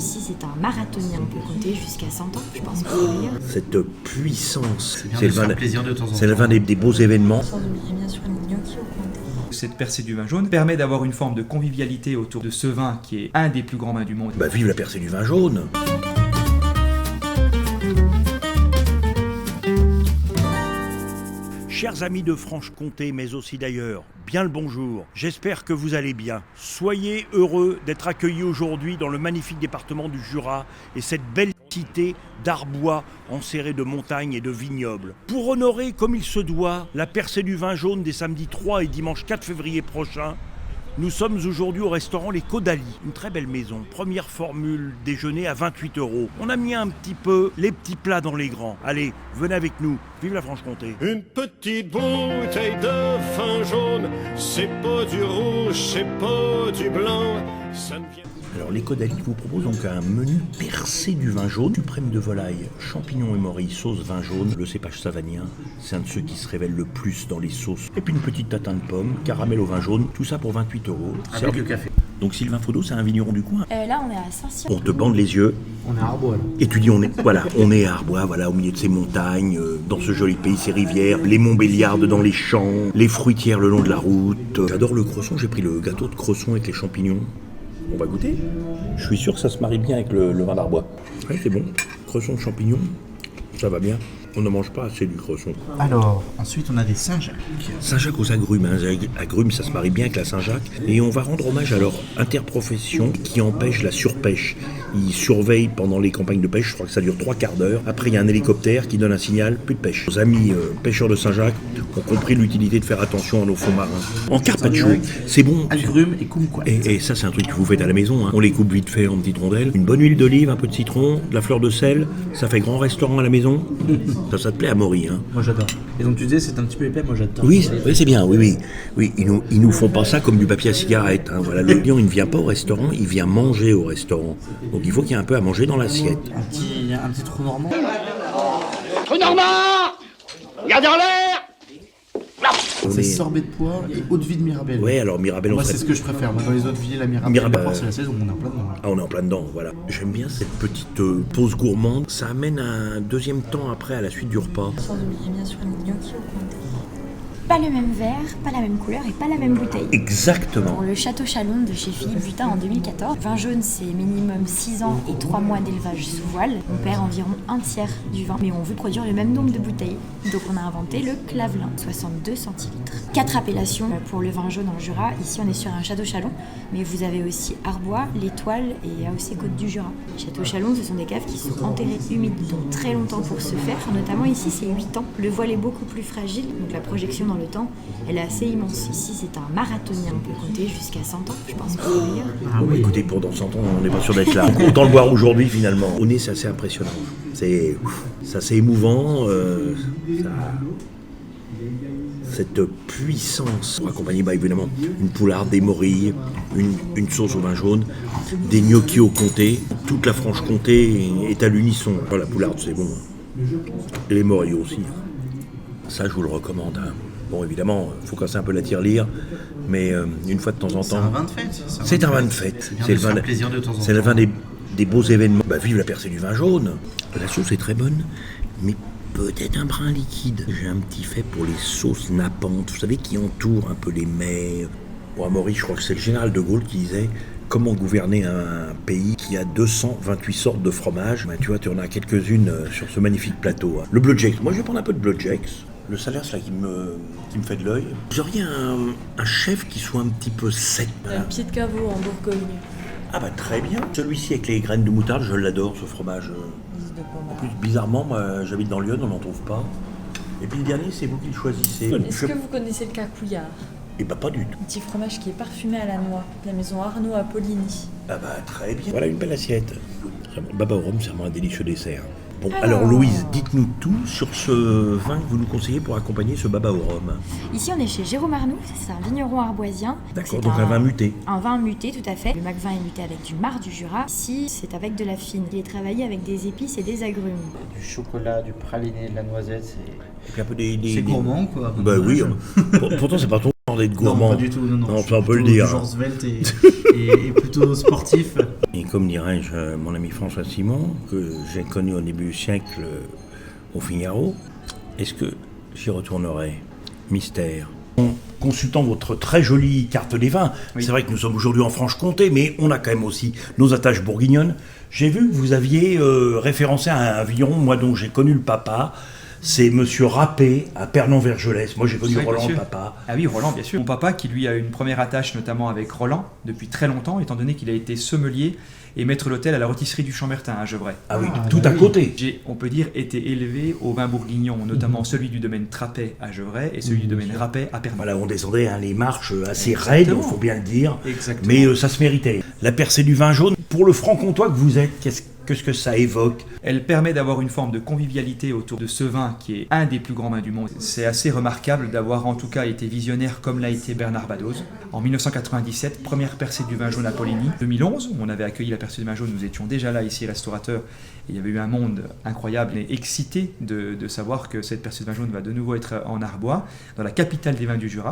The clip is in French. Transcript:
Ici, c'est un marathonien. On peut compter jusqu'à 100 ans, je pense. Cette puissance, c'est le vin plaisir de temps en temps. C'est le vin des beaux événements. Sans oublier bien sûr les gnocchis au comté. Cette percée du vin jaune permet d'avoir une forme de convivialité autour de ce vin qui est un des plus grands vins du monde. Bah vive la percée du vin jaune. Chers amis de Franche-Comté, mais aussi d'ailleurs, bien le bonjour. J'espère que vous allez bien. Soyez heureux d'être accueillis aujourd'hui dans le magnifique département du Jura et cette belle cité d'Arbois enserrée de montagnes et de vignobles. Pour honorer comme il se doit la percée du vin jaune des samedis 3 et dimanche 4 février prochains, nous sommes aujourd'hui au restaurant Les Caudalie, une très belle maison. Première formule, déjeuner à 28 €. On a mis un petit peu les petits plats dans les grands. Allez, venez avec nous, vive la Franche-Comté. Une petite bouteille de vin jaune, c'est pas du rouge, c'est pas du blanc, ça ne vient... Alors les Caudalie vous proposent donc un menu percé du vin jaune, suprême de volaille, champignons et morilles, sauce vin jaune, le cépage savagnin, c'est un de ceux qui se révèle le plus dans les sauces. Et puis une petite tatin de pommes, caramel au vin jaune, tout ça pour 28 €. Avec le café. Donc Sylvain Faudot, c'est un vigneron du coin. Là, on est à Saint-Cyr. On te bande les yeux. On est à Arbois là. Et tu dis on est à Arbois, voilà, au milieu de ces montagnes, dans ce joli pays, ces rivières, les Montbéliardes dans les champs, les fruitières le long de la route. J'adore le cresson, j'ai pris le gâteau de cresson avec les champignons. On va goûter. Je suis sûr que ça se marie bien avec le vin d'Arbois. Ouais, c'est bon. Cresson, champignons, ça va bien. On ne mange pas assez du cresson. Alors, ensuite on a des Saint-Jacques. Saint-Jacques aux agrumes. Agrumes, ça se marie bien avec la Saint-Jacques. Et on va rendre hommage à leur interprofession qui empêche la surpêche. Ils surveillent pendant les campagnes de pêche, je crois que ça dure 3 quarts d'heure. Après, il y a un hélicoptère qui donne un signal, plus de pêche. Nos amis pêcheurs de Saint-Jacques ont compris l'utilité de faire attention à nos fonds marins. En carpaccio, c'est bon. Agrumes et kumquat. Et ça, c'est un truc que vous faites à la maison. Hein. On les coupe vite fait en petites rondelles. Une bonne huile d'olive, un peu de citron, de la fleur de sel. Ça fait grand restaurant à la maison. Ça te plaît à Maury, hein. Moi j'adore. Et donc tu disais c'est un petit peu épais, moi j'adore. Oui, c'est bien, oui. Ils nous font pas ça comme du papier à cigarette. Hein. Voilà, le client, il ne vient pas au restaurant, il vient manger au restaurant. Donc il faut qu'il y ait un peu à manger dans l'assiette. Un petit trou normand. Trou normand, regardez en l'air. C'est sorbet de poire et eau de vie de Mirabelle. Ouais, alors Mirabelle, moi c'est ce que je préfère. Moi dans les eaux de vie, la Mirabelle, c'est la saison, on est en plein dedans. Ah, on est en plein dedans, voilà. J'aime bien cette petite pause gourmande. Ça amène un deuxième temps après à la suite du repas. Sans oublier bien sûr les gnocchis au comté. Pas le même verre, pas la même couleur et pas la même bouteille. Exactement. Pour le Château Chalon de chez Philippe Butin en 2014, vin jaune c'est minimum 6 ans et 3 mois d'élevage sous voile. On perd environ un tiers du vin, mais on veut produire le même nombre de bouteilles. Donc on a inventé le Clavelin, 62 centilitres. 4 appellations pour le vin jaune en Jura. Ici on est sur un Château Chalon, mais vous avez aussi Arbois, l'Étoile et AOC Côte du Jura. Château Chalon, ce sont des caves qui sont enterrées humides, donc très longtemps pour se faire. Notamment ici c'est 8 ans. Le voile est beaucoup plus fragile, donc la projection dans le temps, elle est assez immense. Ici, c'est un marathonien. On peut compter jusqu'à 100 ans, je pense. Ah oui, écoutez, pour dans 100 ans, on n'est pas sûr d'être là. Autant le voir aujourd'hui, finalement. Au nez, c'est assez impressionnant. C'est assez émouvant. Cette puissance, accompagnée, évidemment, une poularde, des morilles, une sauce au vin jaune, des gnocchis au comté. Toute la Franche-Comté est à l'unisson. La poularde, c'est bon. Et les morilles aussi. Ça, je vous le recommande. Hein. Bon, évidemment, il faut casser un peu la tirelire, mais une fois de temps en temps... C'est un vin de fête. C'est un vin de fête. C'est le vin de plaisir de temps en temps. C'est le vin des beaux événements. Vive la percée du vin jaune. La sauce est très bonne, mais peut-être un brin liquide. J'ai un petit fait pour les sauces nappantes, vous savez, qui entourent un peu les mets. Bon, à Maurice, je crois que c'est le général de Gaulle qui disait... Comment gouverner un pays qui a 228 sortes de fromages? Tu vois, tu en as quelques-unes sur ce magnifique plateau. Hein. Le Bleu Jacks. Moi, je vais prendre un peu de Bleu Jacks. Le salaire, c'est là qui me fait de l'œil. Vous auriez un chef qui soit un petit peu sec. Un pied de caveau en Bourgogne. Ah bah très bien. Celui-ci avec les graines de moutarde, je l'adore, ce fromage. En plus, bizarrement, moi, j'habite dans Lyon, on n'en trouve pas. Et puis le dernier, c'est vous qui le choisissez. Est-ce que vous connaissez le cacouillard? Eh bah pas du tout. Un petit fromage qui est parfumé à la noix, de la maison Arnaud à Poligny. Ah bah très bien. Voilà une belle assiette. Baba au rhum, c'est vraiment un délicieux dessert. Bon, alors Louise, dites-nous tout sur ce vin que vous nous conseillez pour accompagner ce baba au rhum. Ici, on est chez Jérôme Arnoux, c'est un vigneron arboisien. D'accord, donc un vin muté. Un vin muté, tout à fait. Le Macvin est muté avec du marc du Jura. Ici, c'est avec de la fine. Il est travaillé avec des épices et des agrumes. Du chocolat, du praliné, de la noisette, Et puis un peu C'est gourmand, quoi. Bah oui, pourtant c'est pas ton genre d'être Non, gourmand. pas du tout. Non, Non, je suis ça, on peut le plutôt dire. du genre svelte et plutôt sportif. Et comme dirais-je, mon ami François Simon, que j'ai connu au début du siècle au Figaro, est-ce que j'y retournerai? Mystère. En consultant votre très jolie carte des vins, Oui. c'est vrai que nous sommes aujourd'hui en Franche-Comté, mais on a quand même aussi nos attaches bourguignonnes. J'ai vu que vous aviez référencé un vigneron, moi dont j'ai connu le papa, c'est Monsieur Rappé à Pernon-Vergelès. Moi j'ai connu Oui, bien Roland le sûr. papa. Ah oui, Roland, bien sûr. Mon papa, qui lui a une première attache notamment avec Roland depuis très longtemps, étant donné qu'il a été sommelier et maître d'hôtel à la rôtisserie du Chambertin à Gevrey. Ah oui, tout à côté. J'ai, on peut dire, été élevé au vin bourguignon, notamment celui du domaine Trappet à Gevrey et celui du domaine Rappet à Pernon. Voilà, on descendait les marches assez Exactement. raides, il faut bien le dire. Exactement. Mais ça se méritait. La percée du vin jaune, pour le franc-comtois que vous êtes, qu'est-ce que ça évoque? Elle permet d'avoir une forme de convivialité autour de ce vin qui est un des plus grands vins du monde. C'est assez remarquable d'avoir en tout cas été visionnaire comme l'a été Bernard Badoz. En 1997, première percée du vin jaune à Poligny. 2011, on avait accueilli la percée du vin jaune, nous étions déjà là ici restaurateurs. Et il y avait eu un monde incroyable et excité de savoir que cette percée de vin jaune va de nouveau être en Arbois, dans la capitale des vins du Jura.